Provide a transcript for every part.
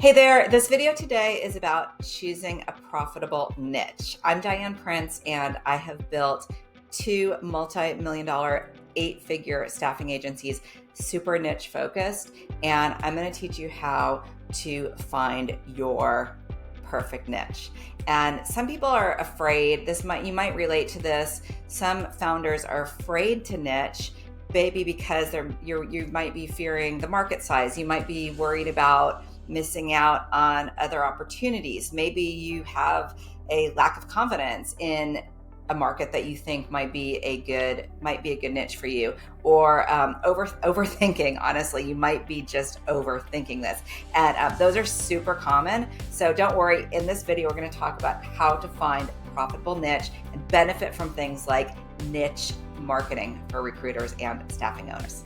Hey there, this video today is about choosing a profitable niche. I'm Diane Prince and I have built two multi-million dollar, 8-figure staffing agencies, super niche focused, and I'm going to teach you how to find your perfect niche. And some people are afraid, you might relate to this. Some founders are afraid to niche, maybe because you might be fearing the market size. You might be worried about missing out on other opportunities. Maybe you have a lack of confidence in a market that you think might be a good niche for you, or overthinking. Honestly, you might be just overthinking this, and those are super common. So don't worry. In this video, we're going to talk about how to find a profitable niche and benefit from things like niche marketing for recruiters and staffing owners.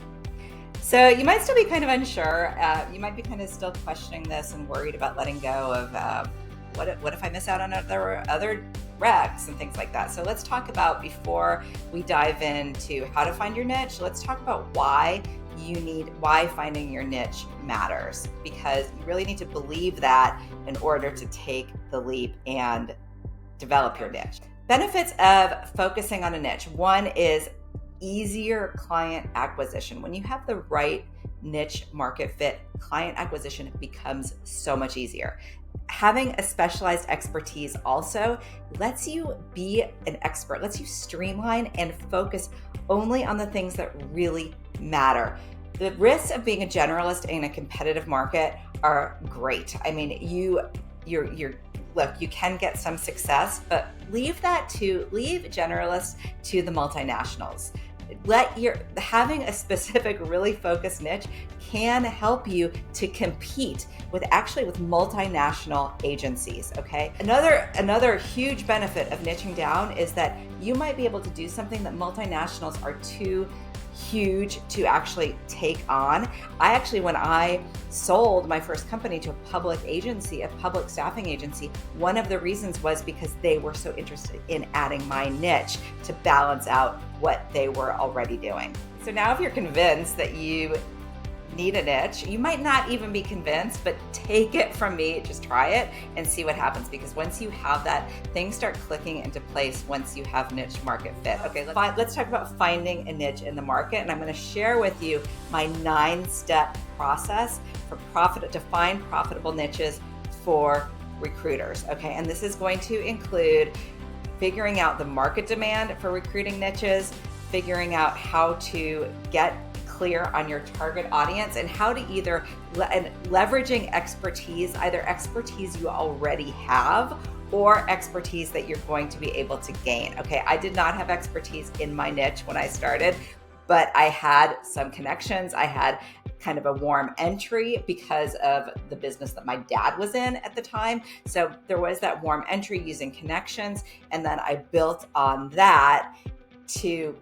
So you might still be kind of unsure. You might be kind of still questioning this and worried about letting go of what if I miss out on other recs and things like that. So let's talk about, before we dive into how to find your niche, let's talk about why finding your niche matters, because you really need to believe that in order to take the leap and develop your niche. Benefits of focusing on a niche. One is easier client acquisition. When you have the right niche market fit, client acquisition becomes so much easier. Having a specialized expertise also lets you be an expert, lets you streamline and focus only on the things that really matter. The risks of being a generalist in a competitive market are great. I mean, look, you can get some success, but leave generalists to the multinationals. Having a specific, really focused niche can help you to compete with multinational agencies. Okay. Another huge benefit of niching down is that you might be able to do something that multinationals are too huge to actually take on. When I sold my first company to a public staffing agency, one of the reasons was because they were so interested in adding my niche to balance out what they were already doing. So now, if you're convinced that you need a niche, you might not even be convinced, but take it from me, just try it and see what happens, because once you have that, things start clicking into place once you have niche market fit. Okay, let's talk about finding a niche in the market, and I'm going to share with you my 9-step process to find profitable niches for recruiters. Okay, and this is going to include figuring out the market demand for recruiting niches, figuring out how to get clear on your target audience, and how to leveraging expertise, either expertise you already have or expertise that you're going to be able to gain. Okay, I did not have expertise in my niche when I started, but I had some connections. I had kind of a warm entry because of the business that my dad was in at the time. So there was that warm entry using connections, and then I built on that to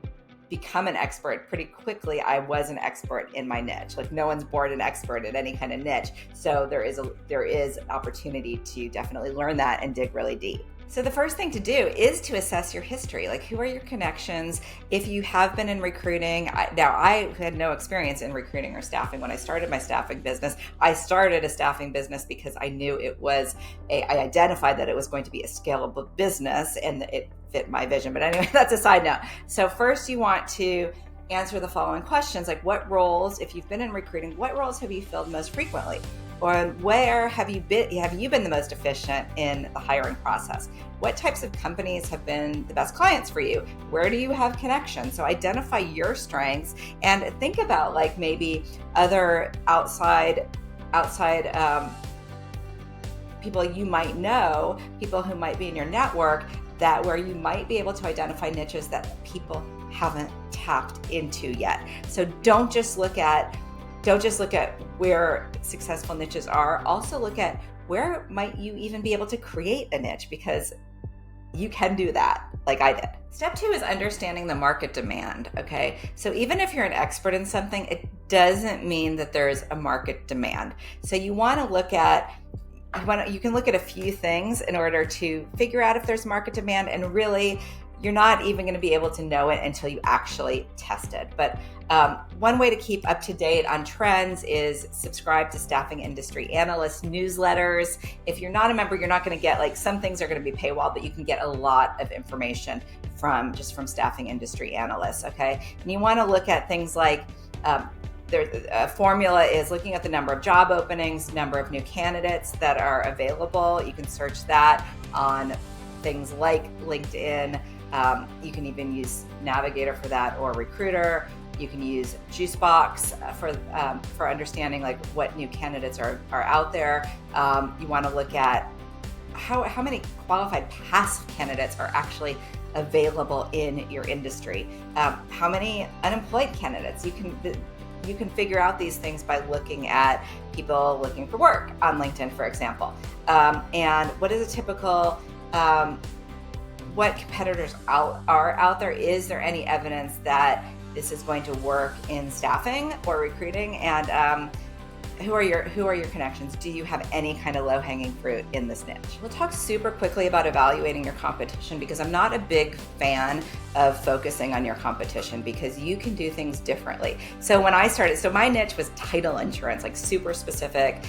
become an expert pretty quickly. I was an expert in my niche. Like, no one's born an expert at any kind of niche. So there is opportunity to definitely learn that and dig really deep. So the first thing to do is to assess your history. Like, who are your connections? If you have been in recruiting, I had no experience in recruiting or staffing when I started my staffing business. I started a staffing business because I knew I identified that it was going to be a scalable business and it fit my vision. But anyway, that's a side note. So first, you want to answer the following questions, like what roles, if you've been in recruiting, what roles have you filled most frequently? Or where have you been the most efficient in the hiring process? What types of companies have been the best clients for you? Where do you have connections? So identify your strengths and think about, like, maybe other outside people you might know, people who might be in your network, where you might be able to identify niches that people haven't tapped into yet. So don't just look at where successful niches are. Also look at where might you even be able to create a niche, because you can do that, like I did. Step 2 is understanding the market demand. Okay, so even if you're an expert in something, it doesn't mean that there's a market demand. So you can look at a few things in order to figure out if there's market demand, and really you're not even going to be able to know it until you actually test it. But one way to keep up to date on trends is subscribe to staffing industry analyst newsletters. If you're not a member, you're not going to get, like, some things are going to be paywall, but you can get a lot of information from staffing industry analysts. Okay. And you want to look at things like, a formula is looking at the number of job openings, number of new candidates that are available. You can search that on things like LinkedIn. You can even use Navigator for that, or Recruiter. You can use Juicebox for understanding, like, what new candidates are out there. You want to look at how many qualified past candidates are actually available in your industry. How many unemployed candidates? You can figure out these things by looking at people looking for work on LinkedIn, for example. And what is a typical, what competitors are out there? Is there any evidence that this is going to work in staffing or recruiting? And who are your connections? Do you have any kind of low-hanging fruit in this niche? We'll talk super quickly about evaluating your competition, because I'm not a big fan of focusing on your competition, because you can do things differently. So when I started, my niche was title insurance, like super specific,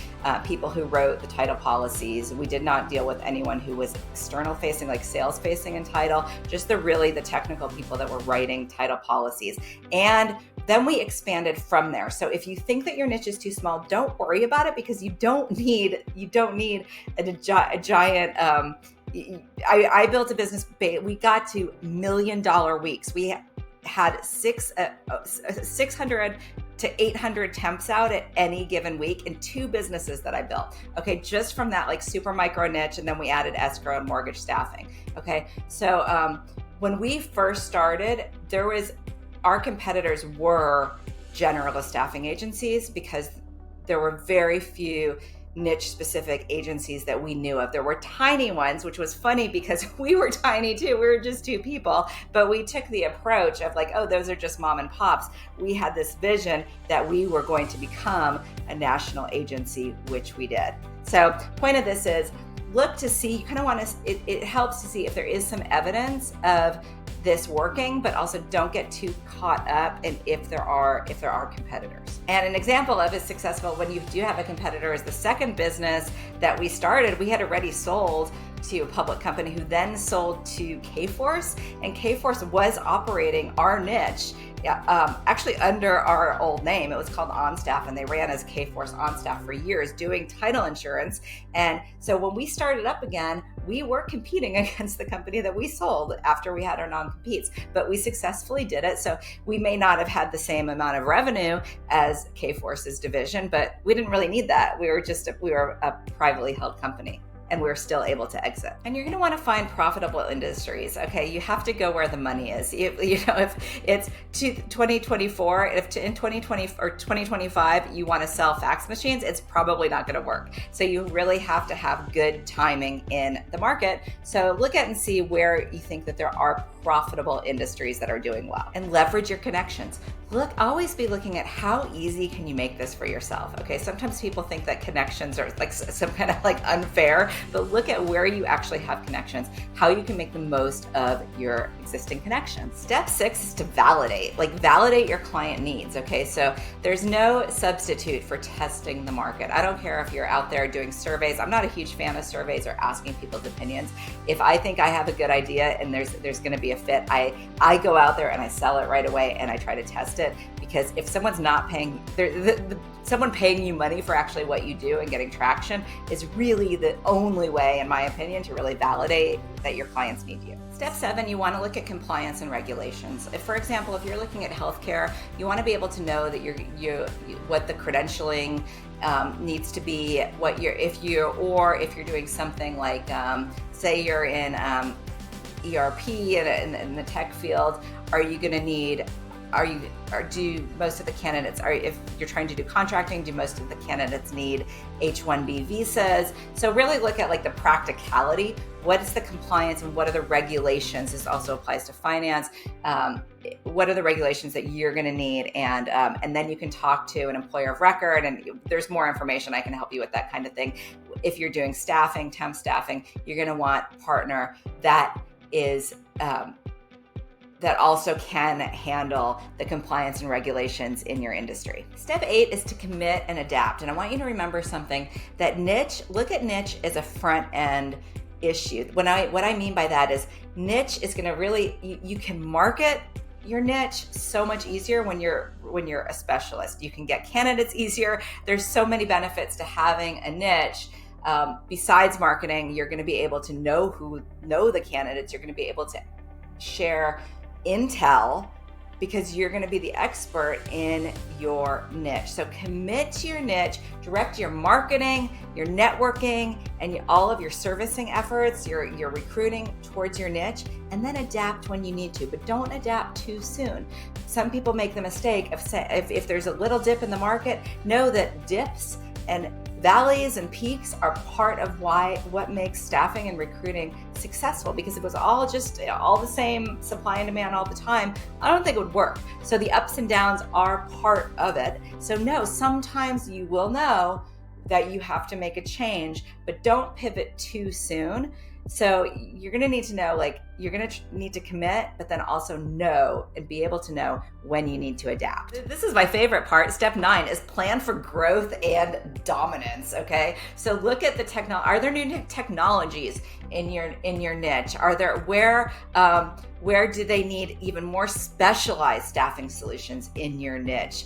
people who wrote the title policies. We did not deal with anyone who was external facing, like sales facing in title, just the technical people that were writing title policies. And then we expanded from there. So if you think that your niche is too small, don't worry about it, because you don't need a giant. I built a business. We got to $1 million weeks. We had 600 to 800 temps out at any given week in 2 businesses that I built. Okay, just from that, like, super micro niche, and then we added escrow and mortgage staffing. Okay, so when we first started, our competitors were generalist staffing agencies, because there were very few niche specific agencies that we knew of. There were tiny ones, which was funny because we were tiny too. We were just 2 people, but we took the approach of, like, oh, those are just mom and pops. We had this vision that we were going to become a national agency, which we did. So point of this is, look to see, you kind of want to, it helps to see if there is some evidence of this working, but also don't get too caught up in if there are competitors. And an example of is successful when you do have a competitor is the second business that we started. We had already sold to a public company who then sold to Kforce, and Kforce was operating our niche actually under our old name. It was called OnStaff, and they ran as Kforce OnStaff for years doing title insurance. And so when we started up again, we were competing against the company that we sold after we had our non-competes, but we successfully did it. So we may not have had the same amount of revenue as Kforce's division, but we didn't really need that. We were a privately held company, and we're still able to exit. And you're going to want to find profitable industries. Okay, you have to go where the money is. If it's 2024, if in 2020 or 2025 you want to sell fax machines, it's probably not going to work. So you really have to have good timing in the market. So look at and see where you think that there are profitable industries that are doing well, and leverage your connections. Always be looking at how easy can you make this for yourself. Okay, sometimes people think that connections are like some kind of like unfair, but look at where you actually have connections, how you can make the most of your existing connections. Step 6 is to validate your client needs. Okay, so there's no substitute for testing the market. I don't care if you're out there doing surveys. I'm not a huge fan of surveys or asking people's opinions. If I think I have a good idea and there's going to be a fit, I go out there and I sell it right away, and I try to test it, because if someone's not paying, someone paying you money for actually what you do and getting traction is really the only way, in my opinion, to really validate that your clients need you. Step 7, you want to look at compliance and regulations. If, for example, if you're looking at healthcare, you want to be able to know that what the credentialing needs to be, if you're doing something like, say you're in ERP in the tech field, do most of the candidates, if you're trying to do contracting, do most of the candidates need H-1B visas? So really look at like the practicality. What is the compliance and what are the regulations? This also applies to finance. What are the regulations that you're going to need? And then you can talk to an employer of record, and there's more information. I can help you with that kind of thing. If you're doing staffing, temp staffing, you're going to want a partner that is that also can handle the compliance and regulations in your industry. Step 8 is to commit and adapt. And I want you to remember something, that look at niche as a front end issue. What I mean by that is niche is going to really, you can market your niche so much easier when you're a specialist. You can get candidates easier. There's so many benefits to having a niche. Besides marketing, you're going to be able to know the candidates. You're going to be able to share intel because you're going to be the expert in your niche. So commit to your niche, direct your marketing, your networking, and all of your servicing efforts, your recruiting towards your niche, and then adapt when you need to, but don't adapt too soon. Some people make the mistake of if there's a little dip in the market, know that dips and valleys and peaks are part of what makes staffing and recruiting successful, because if it was all the same supply and demand all the time, I don't think it would work. So the ups and downs are part of it. So no, sometimes you will know that you have to make a change, but don't pivot too soon. So you're going to need to know, you're going to need to commit, but then also know and be able to know when you need to adapt. This is my favorite part. Step 9 is plan for growth and dominance. Okay. So look at the are there new technologies in your niche? Are there, where do they need even more specialized staffing solutions in your niche?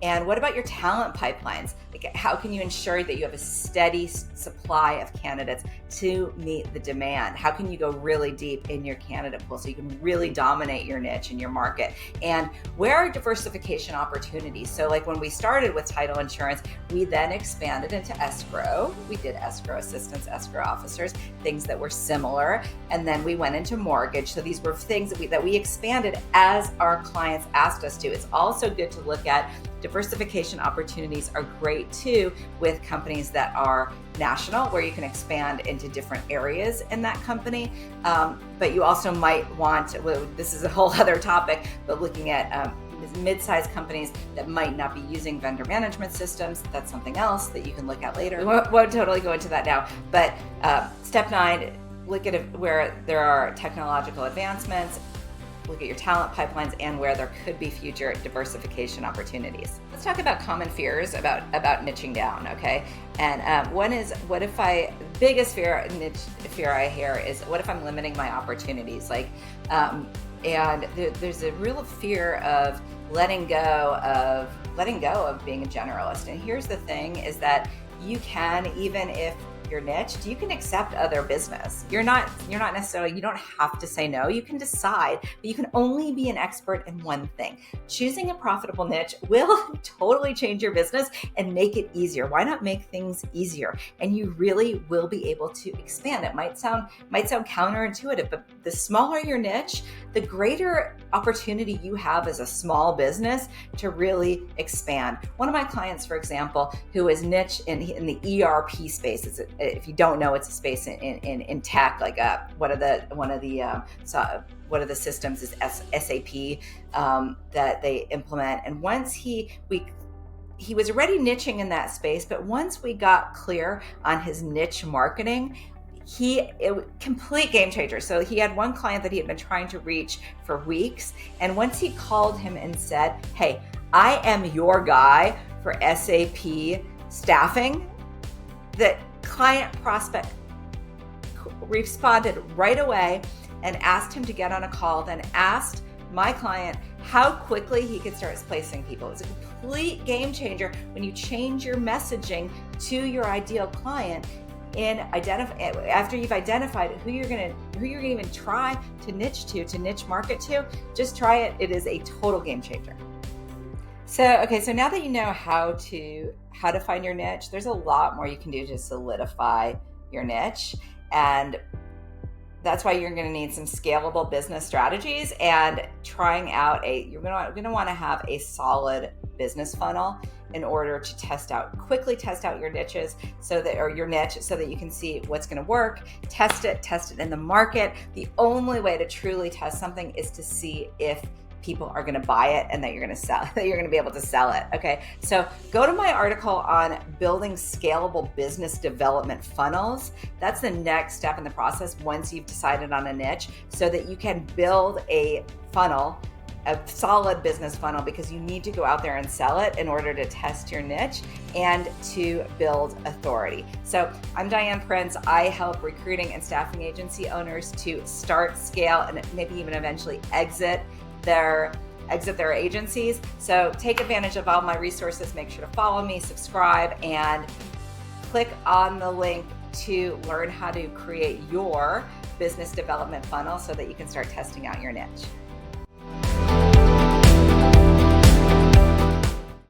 And what about your talent pipelines? How can you ensure that you have a steady supply of candidates to meet the demand? How can you go really deep in your candidate pool so you can really dominate your niche and your market? And where are diversification opportunities? So when we started with title insurance, we then expanded into escrow. We did escrow assistants, escrow officers, things that were similar. And then we went into mortgage. So these were things that we expanded as our clients asked us to. It's also good to look at diversification opportunities are great too with companies that are national, where you can expand into different areas in that company. But you also might want, this is a whole other topic, but looking at mid-sized companies that might not be using vendor management systems, that's something else that you can look at later. We won't totally go into that now. But step 9, look at where there are technological advancements. Look at your talent pipelines and where there could be future diversification opportunities. Let's talk about common fears about niching down, okay? And one is, biggest fear I hear is, what if I'm limiting my opportunities? And there's a real fear of letting go of being a generalist. And here's the thing, is that you can, even if you're niched, you can accept other business. You don't have to say no. You can decide, but you can only be an expert in one thing. Choosing a profitable niche will totally change your business and make it easier. Why not make things easier? And you really will be able to expand. It might sound counterintuitive, but the smaller your niche, the greater opportunity you have as a small business to really expand. One of my clients, for example, who is niche in the ERP space, if you don't know, it's a space in tech. One of the systems is SAP that they implement. And once he was already niching in that space, but once we got clear on his niche marketing, complete game changer. So he had one client that he had been trying to reach for weeks, and once he called him and said, "Hey, I am your guy for SAP staffing," the client prospect responded right away and asked him to get on a call, then asked my client how quickly he could start placing people. It's a complete game changer when you change your messaging to your ideal client after you've identified who you're gonna even try to niche market to. Just try it. It is a total game changer. So now that you know how to find your niche, there's a lot more you can do to solidify your niche. And that's why you're going to need some scalable business strategies and you're going to want to have a solid business funnel in order to quickly test out your niches your niche so that you can see what's going to work, test it in the market. The only way to truly test something is to see if people are going to buy it and that you're going to sell, that you're going to be able to sell it. Okay. So go to my article on building scalable business development funnels. That's the next step in the process once you've decided on a niche, so that you can build a funnel, a solid business funnel, because you need to go out there and sell it in order to test your niche and to build authority. So I'm Diane Prince. I help recruiting and staffing agency owners to start, scale, and maybe even eventually exit their agencies. So take advantage of all my resources. Make sure to follow me, subscribe, and click on the link to learn how to create your business development funnel so that you can start testing out your niche.